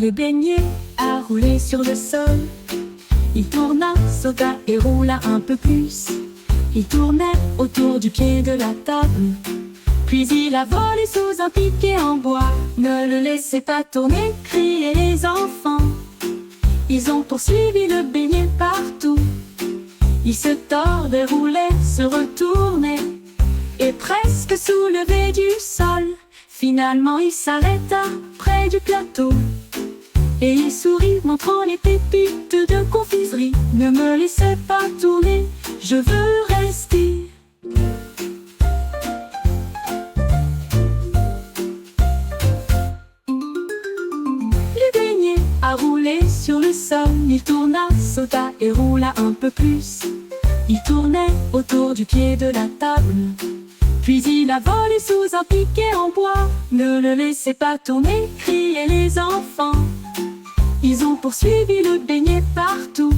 Le beignet a roulé sur le sol. Il tourna, sauta et roula un peu plus. Il tournait autour du pied de la table. Puis il a volé sous un piquet en bois. Ne le laissez pas tourner, criaient les enfants. Ils ont poursuivi le beignet partout. Il se tordait, roulait, se retournait et presque soulevé du sol. Finalement il s'arrêta près du plateau et il sourit, montrant les pépites de confiserie. Ne me laissez pas tourner, je veux rester. Le beignet a roulé sur le sol. Il tourna, sauta et roula un peu plus. Il tournait autour du pied de la table. Puis il a volé sous un piquet en bois. Ne le laissez pas tourner, criaient les enfants. Ils ont poursuivi le beignet partout.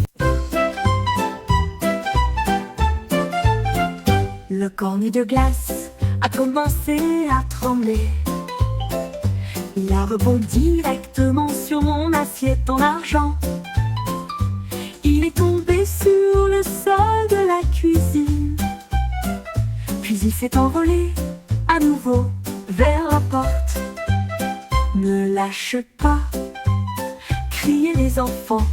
Le cornet de glace a commencé à trembler. Il a rebondi directement sur mon assiette en argent. Il est tombé sur le sol de la cuisine. Puis il s'est envolé à nouveau vers la porte. Ne lâche pas, criaient les enfants.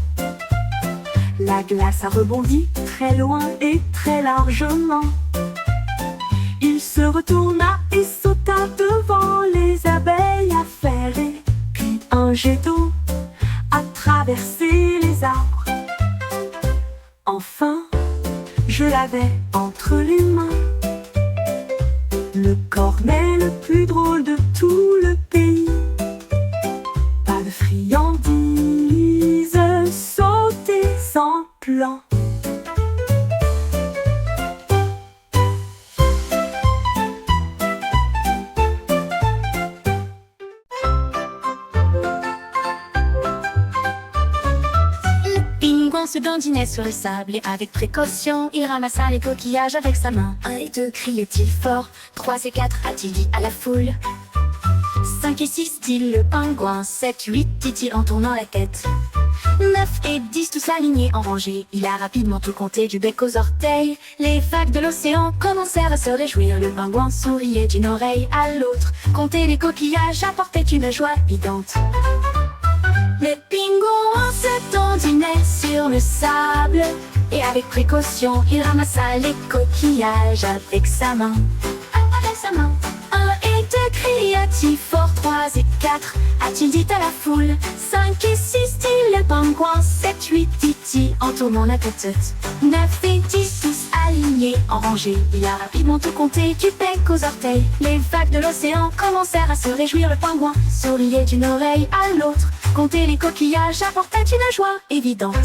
La glace a rebondi très loin et très largement. Il se retourna et sauta devant les abeilles affairées. Puis un jet d'eau a traversé les arbres. Enfin, je l'avais entre les mains. Le cornet le plus drôle de tout le pays. Pas de friandises, sauter sans plan. Se dandinait sur le sable et avec précaution, il ramassa les coquillages avec sa main. 1 et 2, criait-il fort. 3 et 4, a-t-il dit à la foule. 5 et 6, dit le pingouin. 7, 8, dit-il en tournant la tête. 9 et 10, tous alignés en rangée. Il a rapidement tout compté du bec aux orteils. Les vagues de l'océan commencèrent à se réjouir. Le pingouin souriait d'une oreille à l'autre. Compter les coquillages apportait une joie évidente. Le pingouin se dandinait sur le sable et avec précaution, il ramassa les coquillages avec sa main. Avec sa main. 1 et 2, cria-t-il fort. 3 et 4, a-t-il dit à la foule. 5 et 6, dit le pingouin. 7, 8, dit-il en tournant la tête. 9 et 10, tous alignés en rangée. Il a rapidement tout compté du bec aux orteils. Les vagues de l'océan commencèrent à se réjouir. Le pingouin souriait d'une oreille à l'autre. Compter les coquillages apportait une joie évidente.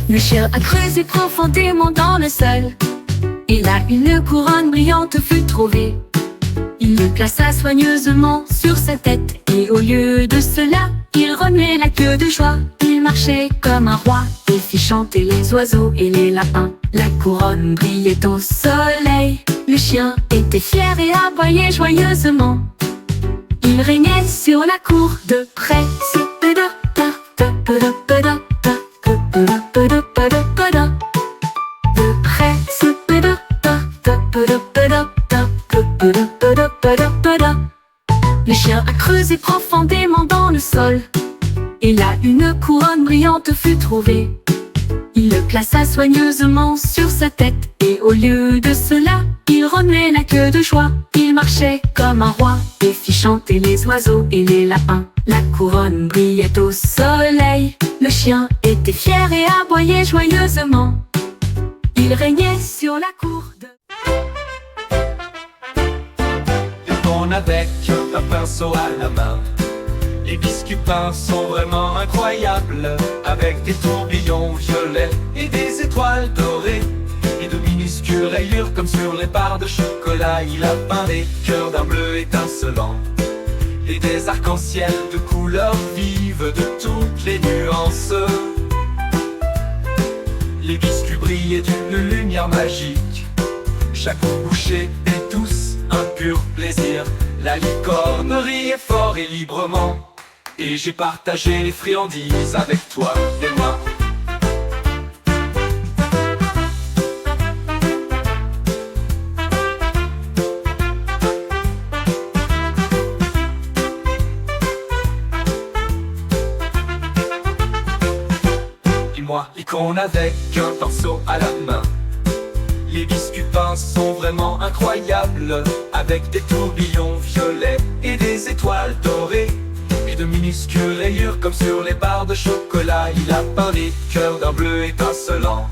Le chien a creusé profondément dans le sol. Et là une couronne brillante fut trouvée. Il le plaça soigneusement sur sa tête. Et au lieu de cela, il remuait la queue de joie. Il marchait comme un roi et fit chanter les oiseaux et les lapins. La couronne brillait au soleil. Le chien était fier et aboyait joyeusement. Il régnait sur la cour de près. De près. Le chien a creusé profondément dans le sol. Et là une couronne brillante fut trouvée. Il le plaça soigneusement sur sa tête. Et au lieu de cela, il remuait la queue de joie. Il marchait comme un roi et fit chanter les oiseaux et les lapins. La couronne brillait au soleil. Le chien était fier et aboyait joyeusement. Il régnait sur la cour de... On avec un pinceau à la main. Les biscuits peints sont vraiment incroyables, avec des tourbillons violets et des étoiles dorées et de minuscules rayures comme sur les barres de chocolat. Il a peint des cœurs d'un bleu étincelant et des arcs-en-ciel de couleurs vives de toutes les nuances. Les biscuits brillent briller d'une lumière magique. Chaque bouchée est douce, un pur plaisir. La licorne riait fort et librement, et j'ai partagé les friandises avec toi et moi. Moi, licorne avec un pinceau à la main. Les biscuits peints sont vraiment incroyables, avec des tourbillons violets et des étoiles dorées, et de minuscules rayures comme sur les barres de chocolat. Il a peint les cœurs d'un bleu étincelant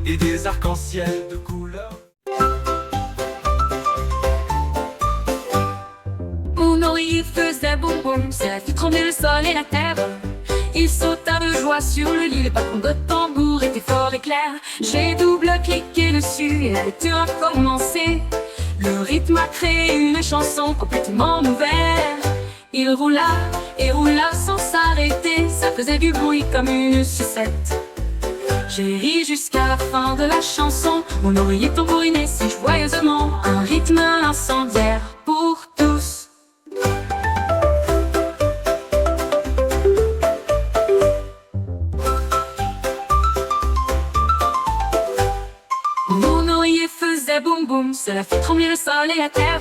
et des arcs-en-ciel de couleurs. Mon oreiller faisait boum boum, ça fit trembler le sol et la terre. Il sauta de joie sur le lit, les patons de tambour étaient forts et clairs. J'ai double-cliqué dessus et la lecture a commencé. Le rythme a créé une chanson complètement nouvelle. Il roula et roula sans s'arrêter, ça faisait du bruit comme une sucette. J'ai ri jusqu'à la fin de la chanson, mon oreiller tambourinait si joyeusement. Un rythme incendiaire pour tous. Faisait boum boum, cela fit trembler le sol et la terre.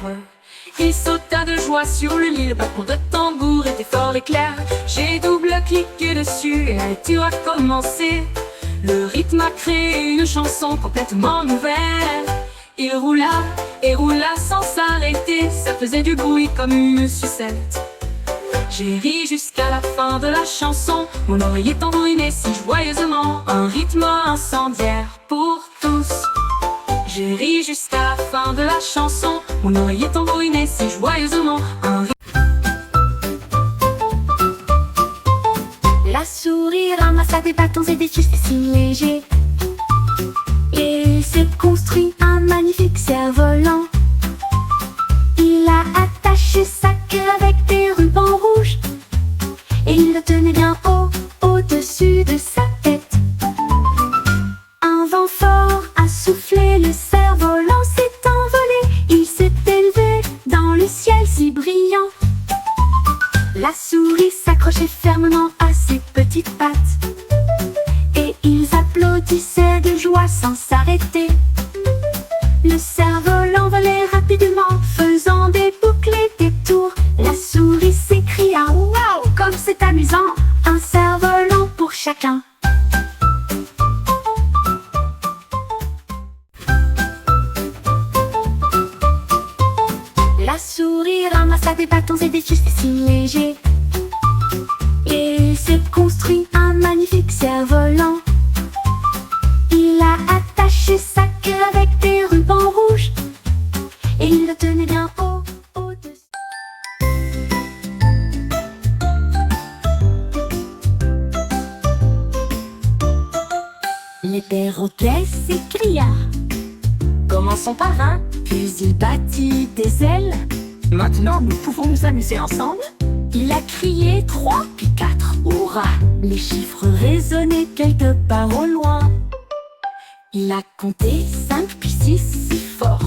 Il sauta de joie sur le lit, le battement de tambour était fort et clair. J'ai double-cliqué dessus et la lecture a commencé. Le rythme a créé une chanson complètement nouvelle. Il roula et roula sans s'arrêter, ça faisait du bruit comme une sucette. J'ai ri jusqu'à la fin de la chanson, mon oreiller tambourinait si joyeusement. Un rythme incendiaire pour tous. J'ai ri jusqu'à la fin de la chanson, mon oreiller tambourinait si joyeusement. La souris ramassa des bâtons et des tissus si légers, et s'est construit un magnifique cerf-volant. Il a attaché sa queue avec des rubans rouges, et il le tenait bien haut, au-dessus de sa tête. Un vent fort a soufflé, le cerf-volant s'est envolé. Il s'est élevé dans le ciel si brillant. La souris s'accrochait fermement à ses petites pattes, et ils applaudissaient de joie sans s'arrêter. Le cerf-volant volait rapidement, faisant des boucles et des tours. La souris s'écria « Waouh, comme c'est amusant! Un cerf-volant pour chacun !» La souris ramassa des bâtons et des tissus si légers, et s'est construit un magnifique cerf-volant. Il a attaché sa queue avec des rubans rouges, et il le tenait bien haut, au-dessus. Les perroquets s'écria. Commençons par un, puis il battit des ailes. Maintenant nous pouvons nous amuser ensemble. Il a crié 3 puis 4, hurrah! Les chiffres résonnaient quelque part au loin. Il a compté 5 puis 6 si fort.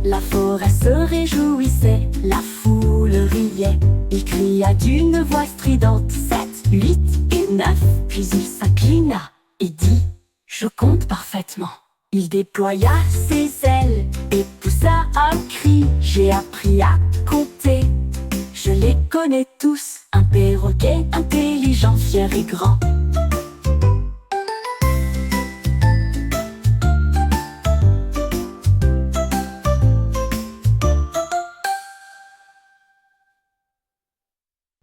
La forêt se réjouissait, la foule riait. Il cria d'une voix stridente 7, 8 et 9. Puis il s'inclina et dit: je compte parfaitement. Il déploya ses ailes et poussa un cri. J'ai appris à compter, je les connais tous. Un perroquet intelligent, fier et grand.